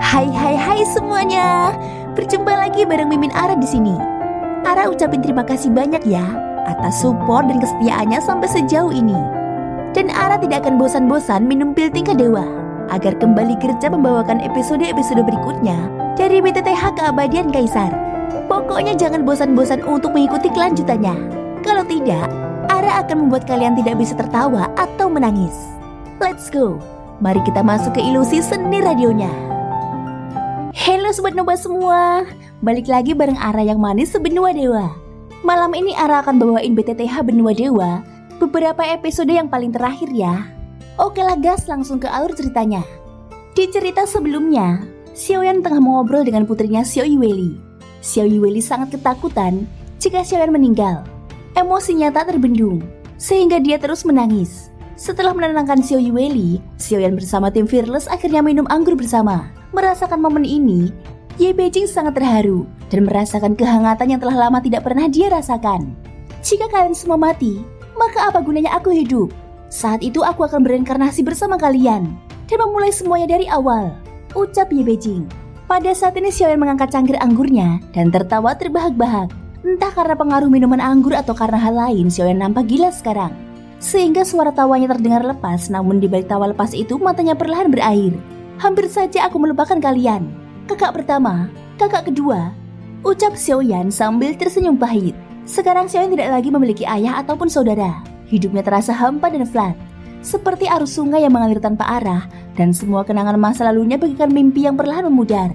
Hai semuanya. Berjumpa lagi bareng Mimin Ara di sini. Ara ucapin terima kasih banyak ya atas support dan kesetiaannya sampai sejauh ini. Dan Ara tidak akan bosan-bosan minum pil tingkat dewa agar kembali kerja membawakan episode-episode berikutnya dari BTTH Keabadian Kaisar. Pokoknya jangan bosan-bosan untuk mengikuti kelanjutannya. Kalau tidak, Ara akan membuat kalian tidak bisa tertawa atau menangis. Let's go. Mari kita masuk ke ilusi seni radionya. Halo Sobat Nova semua, balik lagi bareng Ara yang manis sebenua dewa. Malam ini Ara akan bawain BTTH Benua Dewa beberapa episode yang paling terakhir ya. Oke lah gas, langsung ke alur ceritanya. Di cerita sebelumnya, Xiaoyan tengah mengobrol dengan putrinya Xiao Yueli. Xiao Yueli sangat ketakutan jika Xiaoyan meninggal. Emosinya tak terbendung, sehingga dia terus menangis. Setelah menenangkan Xiao Yueli, Xiaoyan bersama tim Fearless akhirnya minum anggur bersama. Merasakan momen ini, Ye Beijing sangat terharu dan merasakan kehangatan yang telah lama tidak pernah dia rasakan. Jika kalian semua mati, maka apa gunanya aku hidup? Saat itu aku akan bereinkarnasi bersama kalian dan memulai semuanya dari awal, ucap Ye Beijing. Pada saat ini Xiaoyan mengangkat cangkir anggurnya dan tertawa terbahak-bahak. Entah karena pengaruh minuman anggur atau karena hal lain, Xiaoyan nampak gila sekarang. Sehingga suara tawanya terdengar lepas, namun di balik tawa lepas itu matanya perlahan berair. Hampir saja aku melupakan kalian. Kakak pertama, kakak kedua, ucap Xiaoyan sambil tersenyum pahit. Sekarang Xiaoyan tidak lagi memiliki ayah ataupun saudara. Hidupnya terasa hampa dan flat, seperti arus sungai yang mengalir tanpa arah, dan semua kenangan masa lalunya bagaikan mimpi yang perlahan memudar.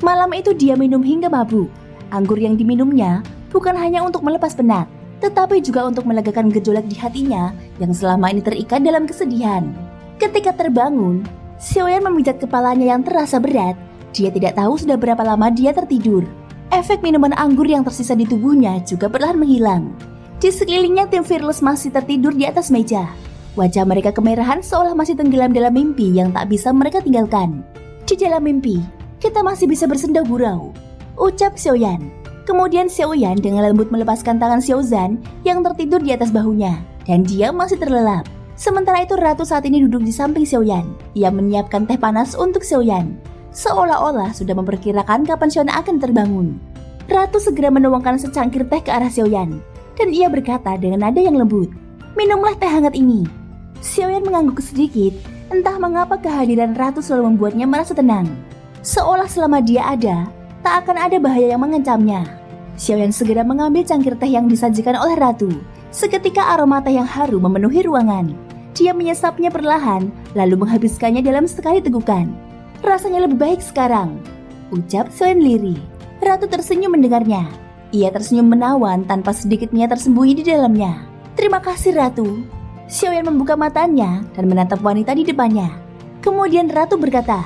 Malam itu dia minum hingga mabuk. Anggur yang diminumnya bukan hanya untuk melepas penat, tetapi juga untuk melegakan gejolak di hatinya yang selama ini terikat dalam kesedihan. Ketika terbangun, Xiaoyan memijat kepalanya yang terasa berat. Dia tidak tahu sudah berapa lama dia tertidur. Efek minuman anggur yang tersisa di tubuhnya juga perlahan menghilang. Di sekelilingnya tim Fearless masih tertidur di atas meja. Wajah mereka kemerahan seolah masih tenggelam dalam mimpi yang tak bisa mereka tinggalkan. Di dalam mimpi, kita masih bisa bersenda gurau, ucap Xiaoyan. Kemudian Xiaoyan dengan lembut melepaskan tangan Xiaozan yang tertidur di atas bahunya, dan dia masih terlelap. Sementara itu Ratu saat ini duduk di samping Xiaoyan. Ia menyiapkan teh panas untuk Xiaoyan, seolah-olah sudah memperkirakan kapan Xiaoyan akan terbangun. Ratu segera menuangkan secangkir teh ke arah Xiaoyan, dan ia berkata dengan nada yang lembut, "Minumlah teh hangat ini." Xiaoyan mengangguk sedikit, entah mengapa kehadiran Ratu selalu membuatnya merasa tenang. Seolah selama dia ada, tak akan ada bahaya yang mengancamnya. Xiaoyan segera mengambil cangkir teh yang disajikan oleh Ratu. Seketika aroma teh yang harum memenuhi ruangan. Dia menyesapnya perlahan, lalu menghabiskannya dalam sekali tegukan. Rasanya lebih baik sekarang, ucap Xiaoyan lirih. Ratu tersenyum mendengarnya. Ia tersenyum menawan tanpa sedikit niat tersembunyi di dalamnya. Terima kasih Ratu. Xiaoyan membuka matanya dan menatap wanita di depannya. Kemudian Ratu berkata,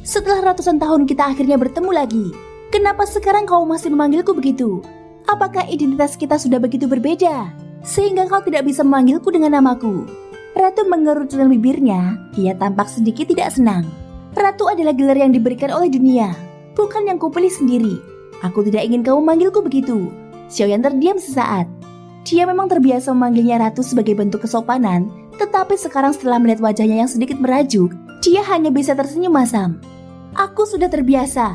"Setelah ratusan tahun kita akhirnya bertemu lagi. Kenapa sekarang kau masih memanggilku begitu? Apakah identitas kita sudah begitu berbeda sehingga kau tidak bisa memanggilku dengan namaku?" Ratu mengerutkan bibirnya. Ia tampak sedikit tidak senang. Ratu adalah gelar yang diberikan oleh dunia, bukan yang kupilih sendiri. Aku tidak ingin kau memanggilku begitu. Xiaoyan terdiam sesaat. Dia memang terbiasa memanggilnya Ratu sebagai bentuk kesopanan, tetapi sekarang setelah melihat wajahnya yang sedikit merajuk, dia hanya bisa tersenyum masam. "Aku sudah terbiasa,"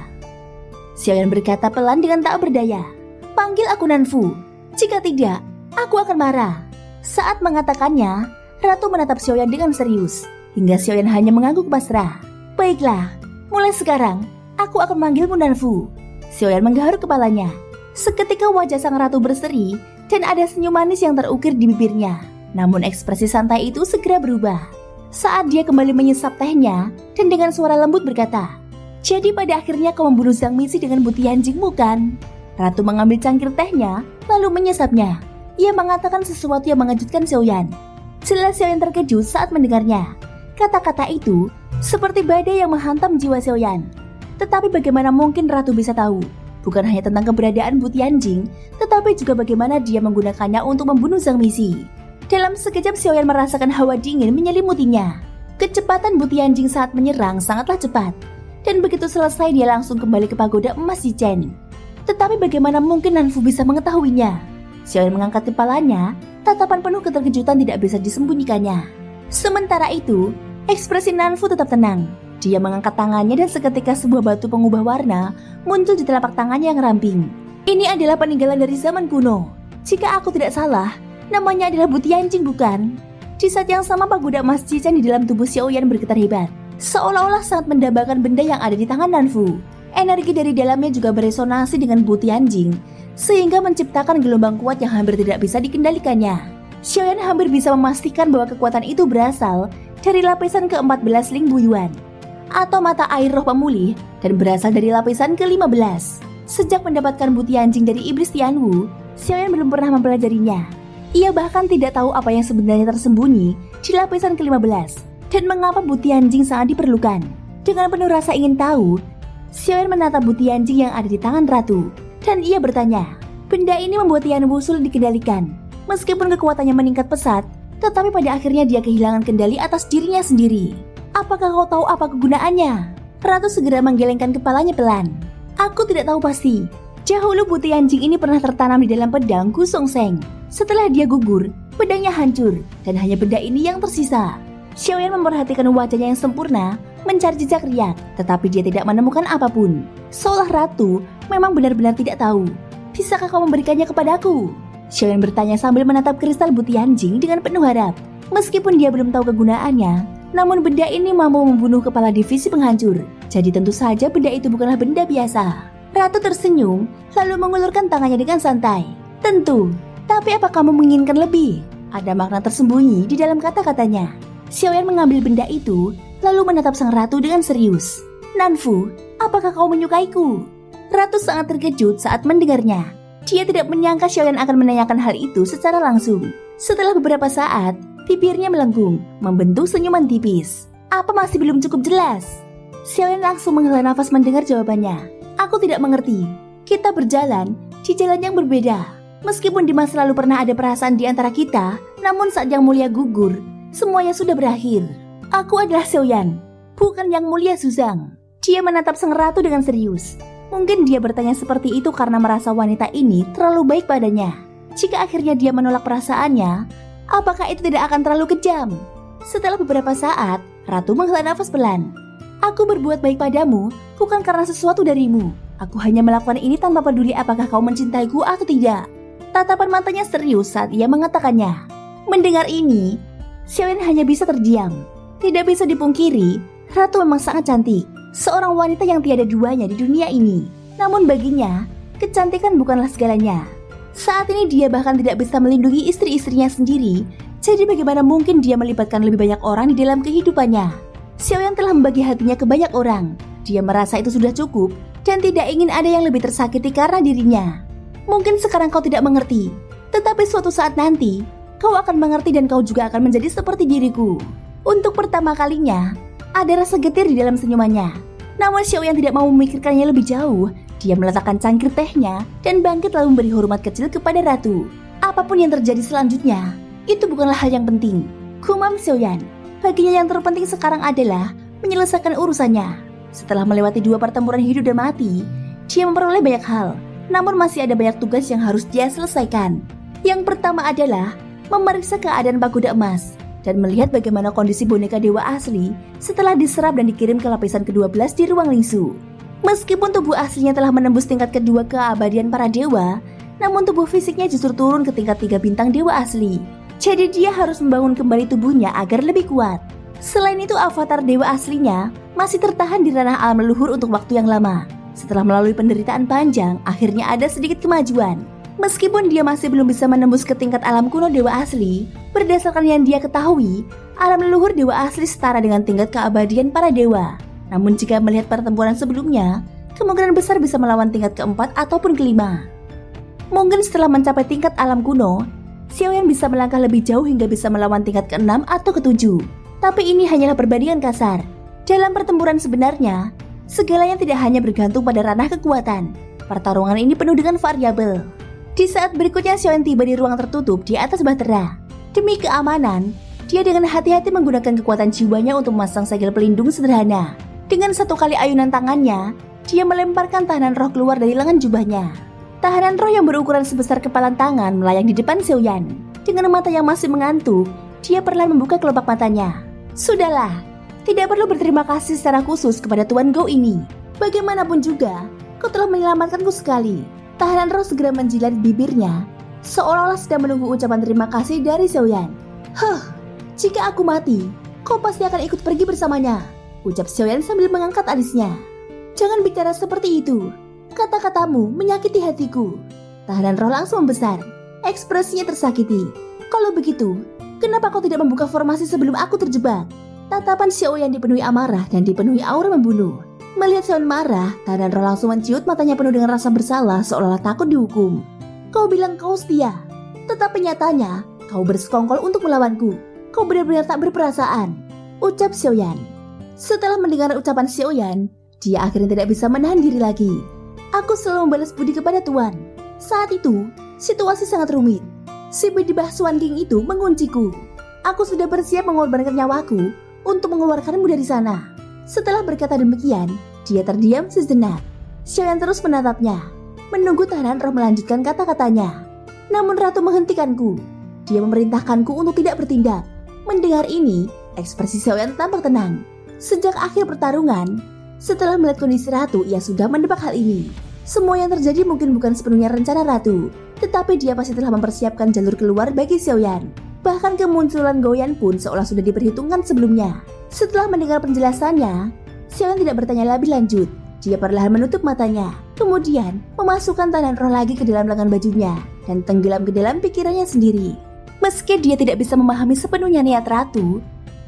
Xiaoyan berkata pelan dengan tak berdaya. "Panggil aku Nanfu. Jika tidak, aku akan marah." Saat mengatakannya, Ratu menatap Xiaoyan dengan serius, hingga Xiaoyan hanya mengangguk pasrah. "Baiklah, mulai sekarang, aku akan manggilmu Nanfu." Xiaoyan menggaruk kepalanya. Seketika wajah sang ratu berseri, dan ada senyum manis yang terukir di bibirnya. Namun ekspresi santai itu segera berubah saat dia kembali menyesap tehnya, dan dengan suara lembut berkata, "Jadi pada akhirnya kau membunuh Zhang Mixi dengan butianjingmu kan?" Ratu mengambil cangkir tehnya, lalu menyesapnya. Ia mengatakan sesuatu yang mengejutkan Xiaoyan. Jelas Xiaoyan terkejut saat mendengarnya. Kata-kata itu seperti badai yang menghantam jiwa Xiaoyan. Tetapi bagaimana mungkin Ratu bisa tahu? Bukan hanya tentang keberadaan Butianjing, tetapi juga bagaimana dia menggunakannya untuk membunuh Zhang Mixi. Dalam sekejap Xiaoyan merasakan hawa dingin menyelimutinya. Kecepatan Butianjing saat menyerang sangatlah cepat. Dan begitu selesai dia langsung kembali ke pagoda emas Zichen. Tetapi bagaimana mungkin Nanfu bisa mengetahuinya? Xiaoyan mengangkat kepalanya, tatapan penuh keterkejutan tidak bisa disembunyikannya. Sementara itu, ekspresi Nanfu tetap tenang. Dia mengangkat tangannya dan seketika sebuah batu pengubah warna muncul di telapak tangannya yang ramping. Ini adalah peninggalan dari zaman kuno. Jika aku tidak salah, namanya adalah Butianjing, bukan? Di saat yang sama pagoda emas Cican di dalam tubuh Xiaoyan bergetar hebat, seolah-olah sangat mendambakan benda yang ada di tangan Nanfu. Energi dari dalamnya juga beresonansi dengan Butianjing, sehingga menciptakan gelombang kuat yang hampir tidak bisa dikendalikannya. Xiaoyan hampir bisa memastikan bahwa kekuatan itu berasal dari lapisan ke-14 Ling Buyuan, atau mata air roh pemulih, dan berasal dari lapisan ke-15. Sejak mendapatkan Butianjing dari Iblis Tianwu, Xiaoyan belum pernah mempelajarinya. Ia bahkan tidak tahu apa yang sebenarnya tersembunyi di lapisan ke-15 dan mengapa Butianjing sangat diperlukan. Dengan penuh rasa ingin tahu, Xiaoyan menatap Butianjing yang ada di tangan ratu, dan ia bertanya, benda ini membuat Tianwu sulit dikendalikan. Meskipun kekuatannya meningkat pesat, tetapi pada akhirnya dia kehilangan kendali atas dirinya sendiri. Apakah kau tahu apa kegunaannya? Ratu segera menggelengkan kepalanya pelan. Aku tidak tahu pasti. Dahulu Butianjing ini pernah tertanam di dalam pedang Gu Songseng. Setelah dia gugur, pedangnya hancur dan hanya benda ini yang tersisa. Xiaoyan memperhatikan wajahnya yang sempurna, mencari jejak riak, tetapi dia tidak menemukan apapun. Seolah ratu memang benar-benar tidak tahu. Bisakah kau memberikannya kepadaku? Xiaoyan bertanya sambil menatap kristal Butianjing dengan penuh harap. Meskipun dia belum tahu kegunaannya, namun benda ini mampu membunuh kepala divisi penghancur. Jadi tentu saja benda itu bukanlah benda biasa. Ratu tersenyum, lalu mengulurkan tangannya dengan santai. Tentu, tapi apa kamu menginginkan lebih? Ada makna tersembunyi di dalam kata-katanya. Xiaoyan mengambil benda itu, lalu menatap sang ratu dengan serius. Nanfu, apakah kau menyukaiku? Ratu sangat terkejut saat mendengarnya. Dia tidak menyangka Xiaoyan akan menanyakan hal itu secara langsung. Setelah beberapa saat, bibirnya melengkung, membentuk senyuman tipis. Apa masih belum cukup jelas? Xiaoyan langsung menghela nafas mendengar jawabannya. Aku tidak mengerti. Kita berjalan di jalan yang berbeda. Meskipun di masa lalu pernah ada perasaan di antara kita, namun saat Yang Mulia gugur, semuanya sudah berakhir. Aku adalah Xiaoyan, bukan Yang Mulia Suzang. Dia menatap sang ratu dengan serius. Mungkin dia bertanya seperti itu karena merasa wanita ini terlalu baik padanya. Jika akhirnya dia menolak perasaannya, apakah itu tidak akan terlalu kejam? Setelah beberapa saat, ratu menghela nafas pelan. Aku berbuat baik padamu bukan karena sesuatu darimu. Aku hanya melakukan ini tanpa peduli apakah kau mencintaiku atau tidak. Tatapan matanya serius saat ia mengatakannya. Mendengar ini, Xiaoyan hanya bisa terdiam. Tidak bisa dipungkiri, ratu memang sangat cantik. Seorang wanita yang tiada duanya di dunia ini. Namun baginya, kecantikan bukanlah segalanya. Saat ini dia bahkan tidak bisa melindungi istri-istrinya sendiri. Jadi bagaimana mungkin dia melibatkan lebih banyak orang di dalam kehidupannya? Xiaoyan telah membagi hatinya ke banyak orang. Dia merasa itu sudah cukup dan tidak ingin ada yang lebih tersakiti karena dirinya. Mungkin sekarang kau tidak mengerti, tetapi suatu saat nanti kau akan mengerti dan kau juga akan menjadi seperti diriku. Untuk pertama kalinya, ada rasa getir di dalam senyumannya. Namun Xiaoyan tidak mau memikirkannya lebih jauh. Dia meletakkan cangkir tehnya dan bangkit lalu memberi hormat kecil kepada ratu. Apapun yang terjadi selanjutnya, itu bukanlah hal yang penting. Gumam Xiaoyan. Baginya yang terpenting sekarang adalah menyelesaikan urusannya. Setelah melewati 2 pertempuran hidup dan mati, dia memperoleh banyak hal. Namun masih ada banyak tugas yang harus dia selesaikan. Yang pertama adalah memeriksa keadaan pagoda emas dan melihat bagaimana kondisi boneka dewa asli setelah diserap dan dikirim ke lapisan ke-12 di ruang lingsu. Meskipun tubuh aslinya telah menembus tingkat kedua keabadian para dewa, namun tubuh fisiknya justru turun ke tingkat 3 bintang dewa asli. Jadi dia harus membangun kembali tubuhnya agar lebih kuat. Selain itu avatar dewa aslinya masih tertahan di ranah alam leluhur untuk waktu yang lama. Setelah melalui penderitaan panjang, akhirnya ada sedikit kemajuan. Meskipun dia masih belum bisa menembus ke tingkat alam kuno dewa asli, berdasarkan yang dia ketahui, alam leluhur dewa asli setara dengan tingkat keabadian para dewa. Namun jika melihat pertempuran sebelumnya, kemungkinan besar bisa melawan tingkat keempat ataupun kelima. Mungkin setelah mencapai tingkat alam kuno, Xiaoyan bisa melangkah lebih jauh hingga bisa melawan tingkat ke-6 atau ke-7. Tapi ini hanyalah perbandingan kasar. Dalam pertempuran sebenarnya, segalanya tidak hanya bergantung pada ranah kekuatan. Pertarungan ini penuh dengan variabel. Di saat berikutnya Xiaoyan tiba di ruang tertutup di atas bahtera. Demi keamanan, dia dengan hati-hati menggunakan kekuatan jiwanya untuk memasang segel pelindung sederhana. Dengan satu kali ayunan tangannya, dia melemparkan tahanan roh keluar dari lengan jubahnya. Tahanan roh yang berukuran sebesar kepalan tangan melayang di depan Xiaoyan. Dengan mata yang masih mengantuk, dia perlahan membuka kelopak matanya. Sudahlah, Tidak perlu berterima kasih secara khusus kepada Tuan Gou ini. Bagaimanapun juga, kau telah menyelamatkanku sekali. Tahanan roh segera menjilat bibirnya, seolah-olah sedang menunggu ucapan terima kasih dari Xiaoyan. Jika aku mati, kau pasti akan ikut pergi bersamanya, ucap Xiaoyan sambil mengangkat alisnya. Jangan bicara seperti itu. Kata-katamu menyakiti hatiku. Tahanan roh langsung membesar. Ekspresinya tersakiti. Kalau begitu, kenapa kau tidak membuka formasi sebelum aku terjebak? Tatapan Xiaoyan dipenuhi amarah dan dipenuhi aura membunuh. Melihat Xiaoyan marah, tahanan roh langsung menciut matanya penuh dengan rasa bersalah seolah-olah takut dihukum. Kau bilang kau setia, tetapi nyatanya kau bersekongkol untuk melawanku. Kau benar-benar tak berperasaan, ucap Xiaoyan. Setelah mendengar ucapan Xiaoyan, dia akhirnya tidak bisa menahan diri lagi. Aku selalu membalas budi kepada Tuan. Saat itu, situasi sangat rumit. Si bidibah Xuan King itu mengunciku. Aku sudah bersiap mengorbankan nyawaku untuk mengeluarkanmu dari sana. Setelah berkata demikian, dia terdiam sejenak. Xiaoyan terus menatapnya, menunggu tahanan roh melanjutkan kata-katanya. Namun Ratu menghentikanku. Dia memerintahkanku untuk tidak bertindak. Mendengar ini, ekspresi Xiaoyan tampak tenang. Sejak akhir pertarungan, setelah melihat kondisi Ratu, ia sudah mendebak hal ini. Semua yang terjadi mungkin bukan sepenuhnya rencana Ratu, tetapi dia pasti telah mempersiapkan jalur keluar bagi Xiaoyan. Bahkan kemunculan Goyan pun seolah sudah diperhitungkan sebelumnya. Setelah mendengar penjelasannya, Xiaoyan tidak bertanya lebih lanjut. Dia perlahan menutup matanya, kemudian memasukkan tahanan roh lagi ke dalam lengan bajunya dan tenggelam ke dalam pikirannya sendiri. Meski dia tidak bisa memahami sepenuhnya niat Ratu,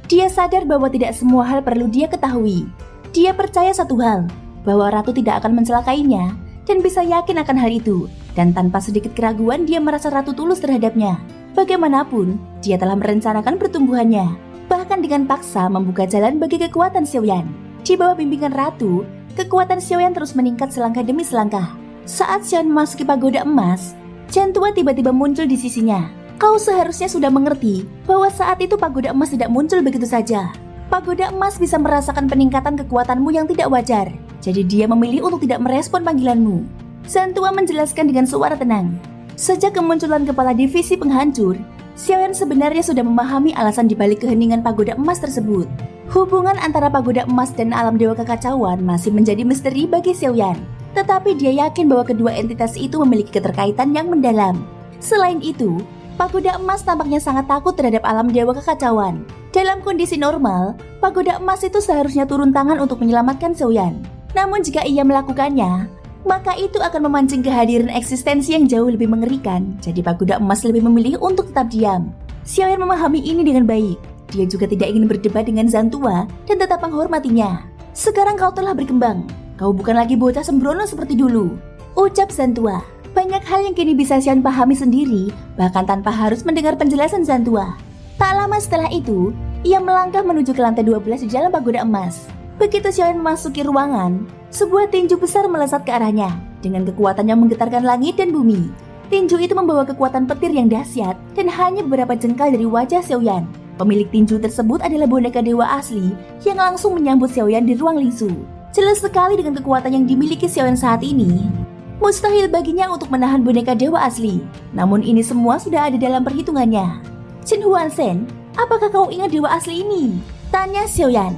dia sadar bahwa tidak semua hal perlu dia ketahui. Dia percaya satu hal, bahwa Ratu tidak akan mencelakainya dan bisa yakin akan hal itu. Dan tanpa sedikit keraguan dia merasa Ratu tulus terhadapnya. Bagaimanapun, dia telah merencanakan pertumbuhannya. Bahkan dengan paksa membuka jalan bagi kekuatan Xiaoyan. Di bawah bimbingan Ratu, kekuatan Xiaoyan terus meningkat selangkah demi selangkah. Saat Xiaoyan memasuki pagoda emas, Jantua tiba-tiba muncul di sisinya. Kau seharusnya sudah mengerti bahwa saat itu pagoda emas tidak muncul begitu saja. Pagoda emas bisa merasakan peningkatan kekuatanmu yang tidak wajar. Jadi dia memilih untuk tidak merespon panggilanmu. Jantua menjelaskan dengan suara tenang. Sejak kemunculan kepala divisi penghancur, Xiaoyan sebenarnya sudah memahami alasan dibalik keheningan pagoda emas tersebut. Hubungan antara pagoda emas dan alam dewa kekacauan masih menjadi misteri bagi Xiaoyan. Tetapi dia yakin bahwa kedua entitas itu memiliki keterkaitan yang mendalam. Selain itu, pagoda emas tampaknya sangat takut terhadap alam dewa kekacauan. Dalam kondisi normal, pagoda emas itu seharusnya turun tangan untuk menyelamatkan Xiaoyan. Namun jika ia melakukannya, maka itu akan memancing kehadiran eksistensi yang jauh lebih mengerikan. Jadi pagoda emas lebih memilih untuk tetap diam. Xiaoyan memahami ini dengan baik. Dia juga tidak ingin berdebat dengan Jantua dan tetap menghormatinya. Sekarang kau telah berkembang. Kau bukan lagi bocah sembrono seperti dulu, ucap Jantua. Banyak hal yang kini bisa Xiaoyan pahami sendiri, bahkan tanpa harus mendengar penjelasan Jantua. Tak lama setelah itu, ia melangkah menuju ke lantai 12 di dalam pagoda emas. Begitu Xiaoyan memasuki ruangan, sebuah tinju besar melesat ke arahnya dengan kekuatan yang menggetarkan langit dan bumi. Tinju itu membawa kekuatan petir yang dahsyat dan hanya beberapa jengkal dari wajah Xiaoyan. Pemilik tinju tersebut adalah boneka dewa asli yang langsung menyambut Xiaoyan di ruang Lingsu. Jelas sekali dengan kekuatan yang dimiliki Xiaoyan saat ini, mustahil baginya untuk menahan boneka dewa asli. Namun ini semua sudah ada dalam perhitungannya. Qin Huanshen, apakah kau ingat dewa asli ini? Tanya Xiaoyan.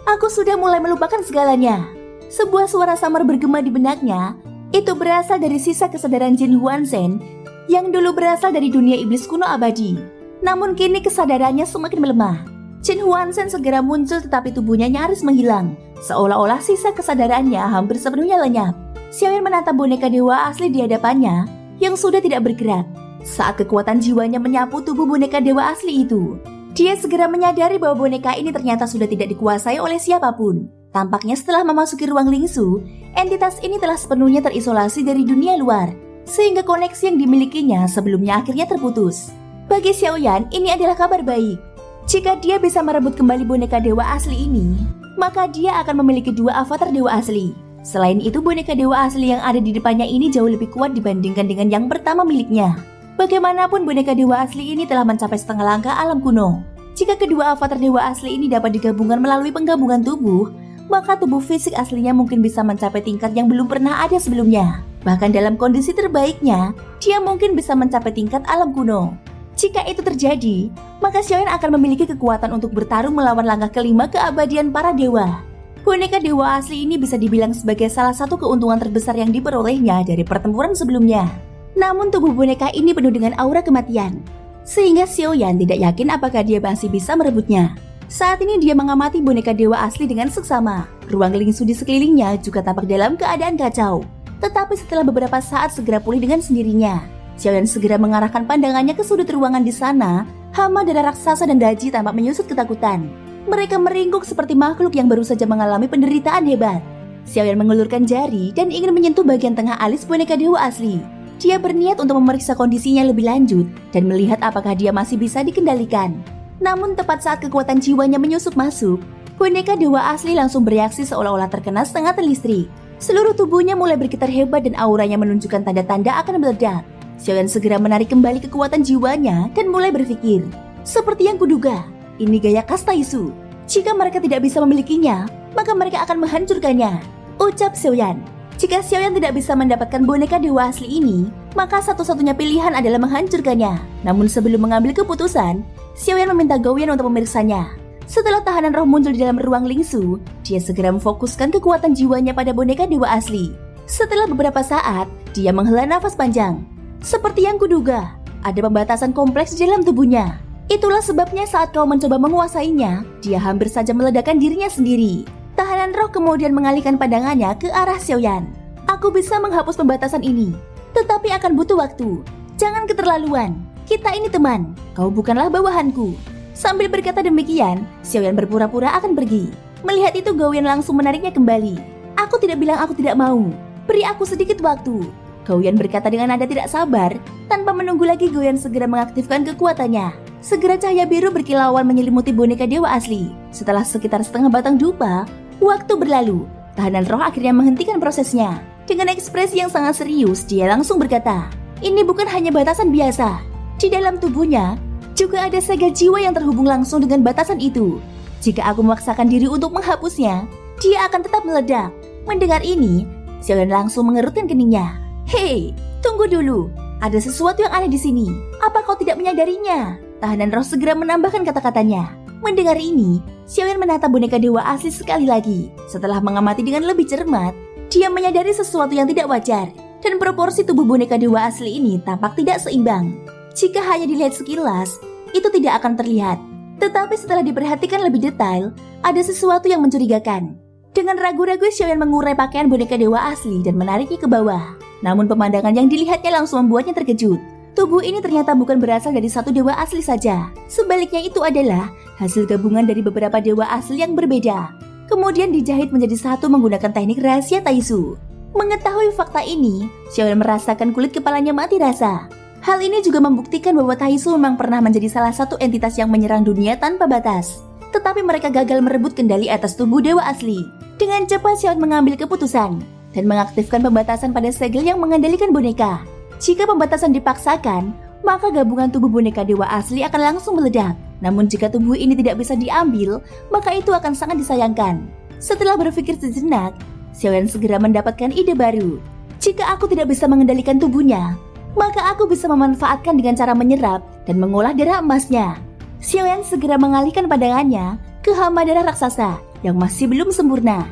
Aku sudah mulai melupakan segalanya. Sebuah suara samar bergema di benaknya. Itu berasal dari sisa kesadaran Qin Huanshen yang dulu berasal dari dunia iblis kuno abadi. Namun kini kesadarannya semakin melemah. Qin Huanshen segera muncul tetapi tubuhnya nyaris menghilang. Seolah-olah sisa kesadarannya hampir sepenuhnya lenyap. Xiaoyan menatap boneka dewa asli di hadapannya yang sudah tidak bergerak. Saat kekuatan jiwanya menyapu tubuh boneka dewa asli itu, dia segera menyadari bahwa boneka ini ternyata sudah tidak dikuasai oleh siapapun. Tampaknya setelah memasuki ruang Lingsu, entitas ini telah sepenuhnya terisolasi dari dunia luar, sehingga koneksi yang dimilikinya sebelumnya akhirnya terputus. Bagi Xiaoyan, ini adalah kabar baik. Jika dia bisa merebut kembali boneka dewa asli ini, maka dia akan memiliki dua avatar dewa asli. Selain itu, boneka dewa asli yang ada di depannya ini jauh lebih kuat dibandingkan dengan yang pertama miliknya. Bagaimanapun boneka dewa asli ini telah mencapai setengah langkah alam kuno. Jika kedua avatar dewa asli ini dapat digabungkan melalui penggabungan tubuh, maka tubuh fisik aslinya mungkin bisa mencapai tingkat yang belum pernah ada sebelumnya. Bahkan dalam kondisi terbaiknya, dia mungkin bisa mencapai tingkat alam kuno. Jika itu terjadi, maka Xiaoyan akan memiliki kekuatan untuk bertarung melawan langkah kelima keabadian para dewa. Boneka dewa asli ini bisa dibilang sebagai salah satu keuntungan terbesar yang diperolehnya dari pertempuran sebelumnya. Namun tubuh boneka ini penuh dengan aura kematian, sehingga Xiaoyan tidak yakin apakah dia masih bisa merebutnya. Saat ini dia mengamati boneka dewa asli dengan seksama. Ruang lingsu di sekelilingnya juga tampak dalam keadaan kacau. Tetapi setelah beberapa saat segera pulih dengan sendirinya. Xiaoyan segera mengarahkan pandangannya ke sudut ruangan di sana. Hama darah raksasa dan Daji tampak menyusut ketakutan. Mereka meringkuk seperti makhluk yang baru saja mengalami penderitaan hebat. Xiaoyan mengulurkan jari dan ingin menyentuh bagian tengah alis boneka dewa asli. Dia berniat untuk memeriksa kondisinya lebih lanjut dan melihat apakah dia masih bisa dikendalikan. Namun tepat saat kekuatan jiwanya menyusup masuk, boneka dewa asli langsung bereaksi seolah-olah terkena sengatan listrik. Seluruh tubuhnya mulai bergetar hebat dan auranya menunjukkan tanda-tanda akan meledak. Xiaoyan segera menarik kembali kekuatan jiwanya dan mulai berpikir, seperti yang kuduga, ini gaya khas Taisu. Jika mereka tidak bisa memilikinya, maka mereka akan menghancurkannya, ucap Xiaoyan. Jika Xiaoyan tidak bisa mendapatkan boneka dewa asli ini, maka satu-satunya pilihan adalah menghancurkannya. Namun sebelum mengambil keputusan, Xiaoyan meminta Gouyan untuk memeriksanya. Setelah tahanan roh muncul di dalam ruang lingsu, dia segera memfokuskan kekuatan jiwanya pada boneka dewa asli. Setelah beberapa saat, dia menghela nafas panjang. Seperti yang kuduga, ada pembatasan kompleks di dalam tubuhnya. Itulah sebabnya saat kau mencoba menguasainya, dia hampir saja meledakkan dirinya sendiri. Tahanan roh kemudian mengalihkan pandangannya ke arah Xiaoyan. Aku bisa menghapus pembatasan ini, tetapi akan butuh waktu. Jangan keterlaluan, kita ini teman, kau bukanlah bawahanku. Sambil berkata demikian, Xiaoyan berpura-pura akan pergi. Melihat itu Gouyan langsung menariknya kembali. Aku tidak bilang aku tidak mau, beri aku sedikit waktu. Gouyan berkata dengan nada tidak sabar. Tanpa menunggu lagi Gouyan segera mengaktifkan kekuatannya. Segera cahaya biru berkilauan menyelimuti boneka dewa asli. Setelah sekitar setengah batang dupa, waktu berlalu. Tahanan roh akhirnya menghentikan prosesnya. Dengan ekspresi yang sangat serius, dia langsung berkata, ini bukan hanya batasan biasa. Di dalam tubuhnya, juga ada segel jiwa yang terhubung langsung dengan batasan itu. Jika aku memaksakan diri untuk menghapusnya, dia akan tetap meledak. Mendengar ini, Xiaoyan langsung mengerutkan keningnya. Hei, tunggu dulu. Ada sesuatu yang aneh di sini. Apa kau tidak menyadarinya? Tahanan roh segera menambahkan kata-katanya. Mendengar ini, Xiaoyan menatap boneka dewa asli sekali lagi. Setelah mengamati dengan lebih cermat, dia menyadari sesuatu yang tidak wajar. Dan proporsi tubuh boneka dewa asli ini tampak tidak seimbang. Jika hanya dilihat sekilas, itu tidak akan terlihat. Tetapi setelah diperhatikan lebih detail, ada sesuatu yang mencurigakan. Dengan ragu-ragu Xiaoyan mengurai pakaian boneka dewa asli dan menariknya ke bawah. Namun pemandangan yang dilihatnya langsung membuatnya terkejut. Tubuh ini ternyata bukan berasal dari satu dewa asli saja. Sebaliknya itu adalah hasil gabungan dari beberapa dewa asli yang berbeda. Kemudian dijahit menjadi satu menggunakan teknik rahasia Taisu. Mengetahui fakta ini, Xiaoyan merasakan kulit kepalanya mati rasa. Hal ini juga membuktikan bahwa Taisu memang pernah menjadi salah satu entitas yang menyerang dunia tanpa batas. Tetapi mereka gagal merebut kendali atas tubuh dewa asli. Dengan cepat Xiaoyan mengambil keputusan dan mengaktifkan pembatasan pada segel yang mengendalikan boneka. Jika pembatasan dipaksakan, maka gabungan tubuh boneka dewa asli akan langsung meledak. Namun jika tubuh ini tidak bisa diambil, maka itu akan sangat disayangkan. Setelah berpikir sejenak, Xiaoyan segera mendapatkan ide baru. Jika aku tidak bisa mengendalikan tubuhnya, maka aku bisa memanfaatkan dengan cara menyerap dan mengolah darah emasnya. Xiaoyan segera mengalihkan pandangannya ke hama darah raksasa yang masih belum sempurna.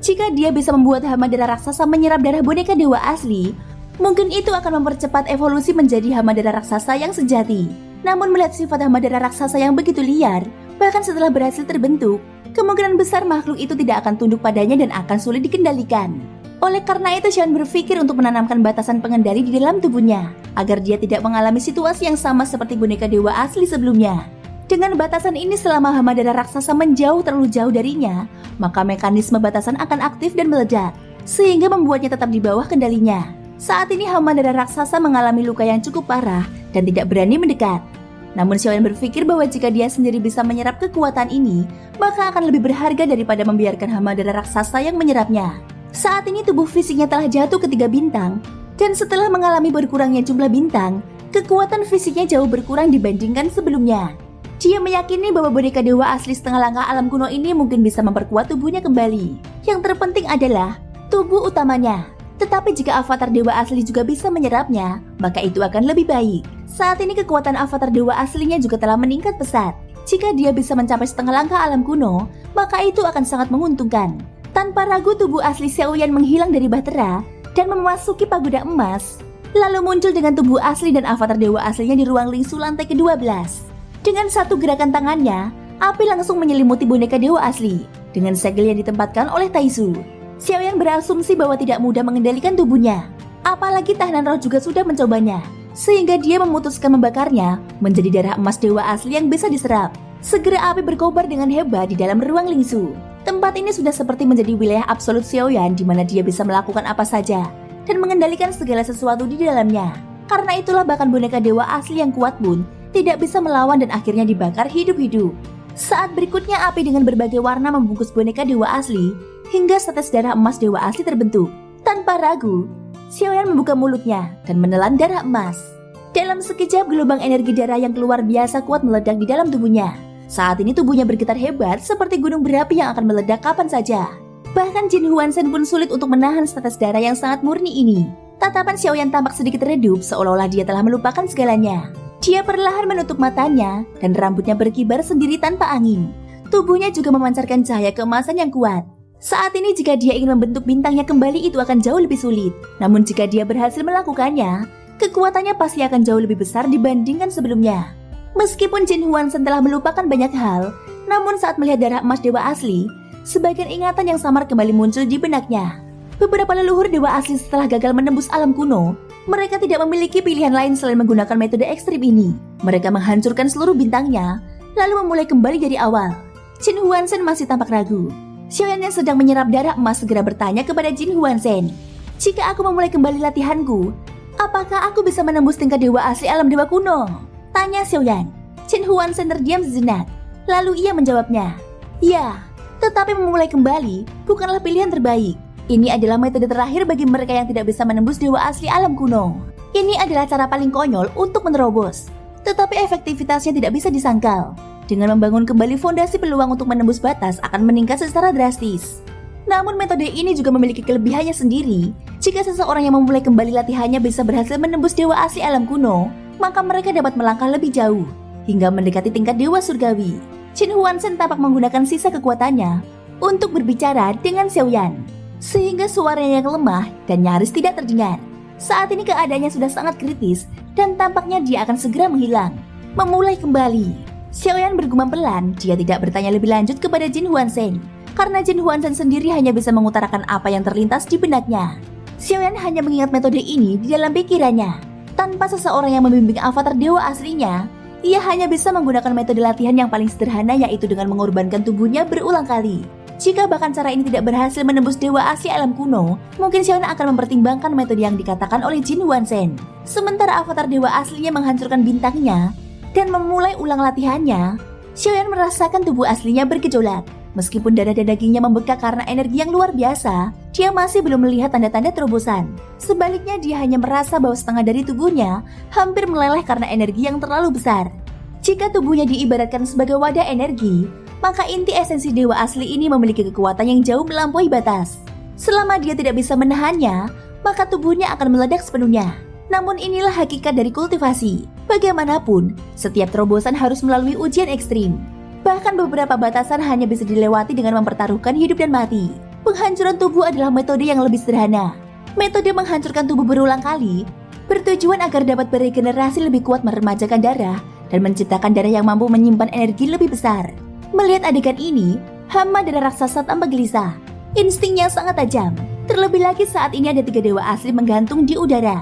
Jika dia bisa membuat hama darah raksasa menyerap darah boneka dewa asli, mungkin itu akan mempercepat evolusi menjadi hama darah raksasa yang sejati. Namun melihat sifat hama darah raksasa yang begitu liar, bahkan setelah berhasil terbentuk, kemungkinan besar makhluk itu tidak akan tunduk padanya dan akan sulit dikendalikan. Oleh karena itu Xiaoyan berpikir untuk menanamkan batasan pengendali di dalam tubuhnya, agar dia tidak mengalami situasi yang sama seperti boneka dewa asli sebelumnya. Dengan batasan ini selama hama darah raksasa menjauh terlalu jauh darinya, maka mekanisme batasan akan aktif dan meledak, sehingga membuatnya tetap di bawah kendalinya. Saat ini hama darah raksasa mengalami luka yang cukup parah dan tidak berani mendekat. Namun Xiaoyan berpikir bahwa jika dia sendiri bisa menyerap kekuatan ini, maka akan lebih berharga daripada membiarkan hama darah raksasa yang menyerapnya. Saat ini tubuh fisiknya telah jatuh ke 3 bintang, dan setelah mengalami berkurangnya jumlah bintang, kekuatan fisiknya jauh berkurang dibandingkan sebelumnya. Dia meyakini bahwa boneka dewa asli setengah langkah alam kuno ini mungkin bisa memperkuat tubuhnya kembali. Yang terpenting adalah tubuh utamanya. Tetapi jika avatar dewa asli juga bisa menyerapnya, maka itu akan lebih baik. Saat ini kekuatan avatar dewa aslinya juga telah meningkat pesat. Jika dia bisa mencapai setengah langkah alam kuno, maka itu akan sangat menguntungkan. Tanpa ragu tubuh asli Xiaoyan menghilang dari bahtera dan memasuki pagoda emas, lalu muncul dengan tubuh asli dan avatar dewa aslinya di ruang lingsu lantai ke-12. Dengan satu gerakan tangannya, api langsung menyelimuti boneka dewa asli dengan segel yang ditempatkan oleh Taizu. Xiaoyan berasumsi bahwa tidak mudah mengendalikan tubuhnya, apalagi tahanan roh juga sudah mencobanya, sehingga dia memutuskan membakarnya menjadi darah emas dewa asli yang bisa diserap. Segera api berkobar dengan hebat di dalam ruang lingsu. Tempat ini sudah seperti menjadi wilayah absolut Xiaoyan di mana dia bisa melakukan apa saja dan mengendalikan segala sesuatu di dalamnya. Karena itulah bahkan boneka dewa asli yang kuat pun tidak bisa melawan dan akhirnya dibakar hidup-hidup. Saat berikutnya api dengan berbagai warna membungkus boneka dewa asli hingga setes darah emas dewa asli terbentuk. Tanpa ragu, Xiaoyan membuka mulutnya dan menelan darah emas. Dalam sekejap gelombang energi darah yang luar biasa kuat meledak di dalam tubuhnya. Saat ini tubuhnya bergetar hebat seperti gunung berapi yang akan meledak kapan saja. Bahkan Jin Huanzhen pun sulit untuk menahan setetes darah yang sangat murni ini. Tatapan Xiaoyan tampak sedikit redup seolah-olah dia telah melupakan segalanya. Dia perlahan menutup matanya dan rambutnya berkibar sendiri tanpa angin. Tubuhnya juga memancarkan cahaya keemasan yang kuat. Saat ini jika dia ingin membentuk bintangnya kembali itu akan jauh lebih sulit. Namun jika dia berhasil melakukannya, kekuatannya pasti akan jauh lebih besar dibandingkan sebelumnya. Meskipun Jin Huanzhen telah melupakan banyak hal, namun saat melihat darah emas dewa asli, sebagian ingatan yang samar kembali muncul di benaknya. Beberapa leluhur dewa asli setelah gagal menembus alam kuno, mereka tidak memiliki pilihan lain selain menggunakan metode ekstrim ini. Mereka menghancurkan seluruh bintangnya, lalu memulai kembali dari awal. Jin Huanzhen masih tampak ragu. Xiaoyan yang sedang menyerap darah emas segera bertanya kepada Jin Huanzhen, "Jika aku memulai kembali latihanku, apakah aku bisa menembus tingkat dewa asli alam dewa kuno?" Tanya Xiaoyan. Jin Huanzhen terdiam sejenak. Lalu ia menjawabnya, "Ya, tetapi memulai kembali bukanlah pilihan terbaik. Ini adalah metode terakhir bagi mereka yang tidak bisa menembus dewa asli alam kuno. Ini adalah cara paling konyol untuk menerobos. Tetapi efektivitasnya tidak bisa disangkal. Dengan membangun kembali fondasi peluang untuk menembus batas akan meningkat secara drastis. Namun metode ini juga memiliki kelebihannya sendiri. Jika seseorang yang memulai kembali latihannya bisa berhasil menembus dewa asli alam kuno, maka mereka dapat melangkah lebih jauh, hingga mendekati tingkat dewa surgawi." Jin Huanzhen tampak menggunakan sisa kekuatannya untuk berbicara dengan Xiaoyan, sehingga suaranya yang lemah dan nyaris tidak terdengar. Saat ini keadaannya sudah sangat kritis, dan tampaknya dia akan segera menghilang. Memulai kembali. Xiaoyan bergumam pelan, dia tidak bertanya lebih lanjut kepada Jin Huanzhen, karena Jin Huanzhen sendiri hanya bisa mengutarakan apa yang terlintas di benaknya. Xiaoyan hanya mengingat metode ini di dalam pikirannya. Tanpa seseorang yang membimbing avatar dewa aslinya, ia hanya bisa menggunakan metode latihan yang paling sederhana, yaitu dengan mengorbankan tubuhnya berulang kali. Jika bahkan cara ini tidak berhasil menembus dewa asli alam kuno, mungkin Xiaoyan akan mempertimbangkan metode yang dikatakan oleh Jin Huanzhen. Sementara avatar dewa aslinya menghancurkan bintangnya dan memulai ulang latihannya, Xiaoyan merasakan tubuh aslinya bergejolak. Meskipun darah dan dagingnya membekak karena energi yang luar biasa, dia masih belum melihat tanda-tanda terobosan. Sebaliknya dia hanya merasa bahwa setengah dari tubuhnya hampir meleleh karena energi yang terlalu besar. Jika tubuhnya diibaratkan sebagai wadah energi, maka inti esensi dewa asli ini memiliki kekuatan yang jauh melampaui batas. Selama dia tidak bisa menahannya, maka tubuhnya akan meledak sepenuhnya. Namun inilah hakikat dari kultivasi. Bagaimanapun, setiap terobosan harus melalui ujian ekstrim. Bahkan beberapa batasan hanya bisa dilewati dengan mempertaruhkan hidup dan mati. Penghancuran tubuh adalah metode yang lebih sederhana. Metode menghancurkan tubuh berulang kali bertujuan agar dapat beregenerasi lebih kuat, meremajakan darah, dan menciptakan darah yang mampu menyimpan energi lebih besar. Melihat adegan ini, hama darah raksasa tampak gelisah. Instingnya sangat tajam. Terlebih lagi saat ini ada 3 dewa asli menggantung di udara.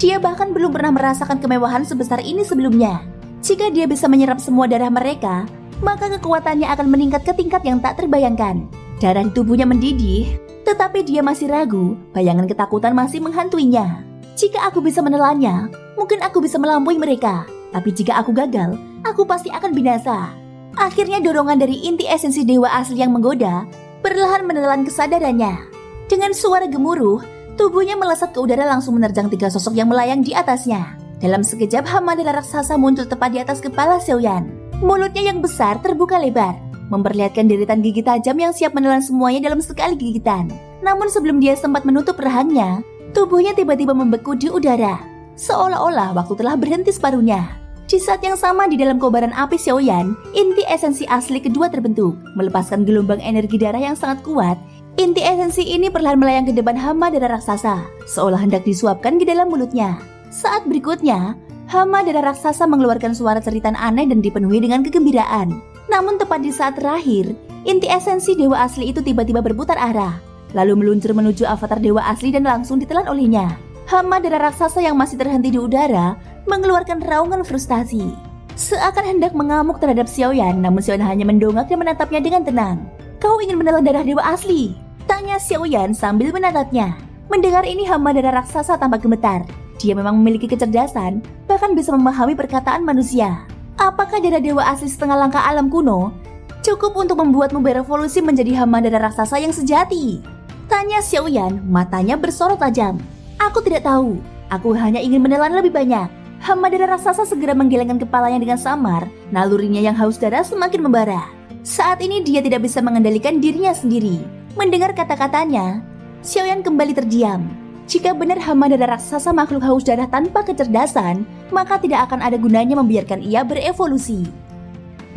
Dia bahkan belum pernah merasakan kemewahan sebesar ini sebelumnya. Jika dia bisa menyerap semua darah mereka, maka kekuatannya akan meningkat ke tingkat yang tak terbayangkan. Darah di tubuhnya mendidih, tetapi dia masih ragu, bayangan ketakutan masih menghantuinya. Jika aku bisa menelannya, mungkin aku bisa melampaui mereka. Tapi jika aku gagal, aku pasti akan binasa. Akhirnya dorongan dari inti esensi dewa asli yang menggoda perlahan menelan kesadarannya. Dengan suara gemuruh, tubuhnya melesat ke udara langsung menerjang 3 sosok yang melayang di atasnya. Dalam sekejap hama darah raksasa muncul tepat di atas kepala Xiaoyan. Mulutnya yang besar terbuka lebar, memperlihatkan deretan gigi tajam yang siap menelan semuanya dalam sekali gigitan. Namun sebelum dia sempat menutup rahangnya, tubuhnya tiba-tiba membeku di udara. seolah-olah waktu telah berhenti separuhnya. Di saat yang sama di dalam kobaran api Xiaoyan, inti esensi asli kedua terbentuk, melepaskan gelombang energi darah yang sangat kuat. Inti esensi ini perlahan melayang ke depan hama darah raksasa, seolah hendak disuapkan ke dalam mulutnya. Saat berikutnya, hama darah raksasa mengeluarkan suara ceritan aneh dan dipenuhi dengan kegembiraan. Namun tepat di saat terakhir, inti esensi dewa asli itu tiba-tiba berputar arah, lalu meluncur menuju avatar dewa asli dan langsung ditelan olehnya. Hama darah raksasa yang masih terhenti di udara mengeluarkan raungan frustasi. Seakan hendak mengamuk terhadap Xiaoyan, namun Xiaoyan hanya mendongak dan menatapnya dengan tenang. "Kau ingin menelan darah dewa asli?" tanya Xiaoyan sambil menatapnya. Mendengar ini, hama darah raksasa tampak gemetar. Dia memang memiliki kecerdasan, bahkan bisa memahami perkataan manusia. Apakah darah dewa asli setengah langkah alam kuno cukup untuk membuatmu berevolusi menjadi hama darah raksasa yang sejati? Tanya Xiaoyan, matanya bersorot tajam. "Aku tidak tahu. Aku hanya ingin menelan lebih banyak." Hama darah raksasa segera menggelengkan kepalanya dengan samar. Nalurinya yang haus darah semakin membara. Saat ini dia tidak bisa mengendalikan dirinya sendiri. Mendengar kata-katanya, Xiaoyan kembali terdiam. Jika benar hama darah raksasa makhluk haus darah tanpa kecerdasan, maka tidak akan ada gunanya membiarkan ia berevolusi.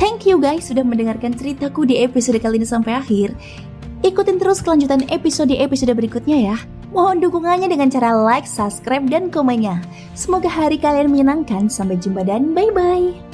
Thank you guys sudah mendengarkan ceritaku di episode kali ini sampai akhir. Ikutin terus kelanjutan episode berikutnya ya. Mohon dukungannya dengan cara like, subscribe, dan komennya. Semoga hari kalian menyenangkan. Sampai jumpa dan bye-bye.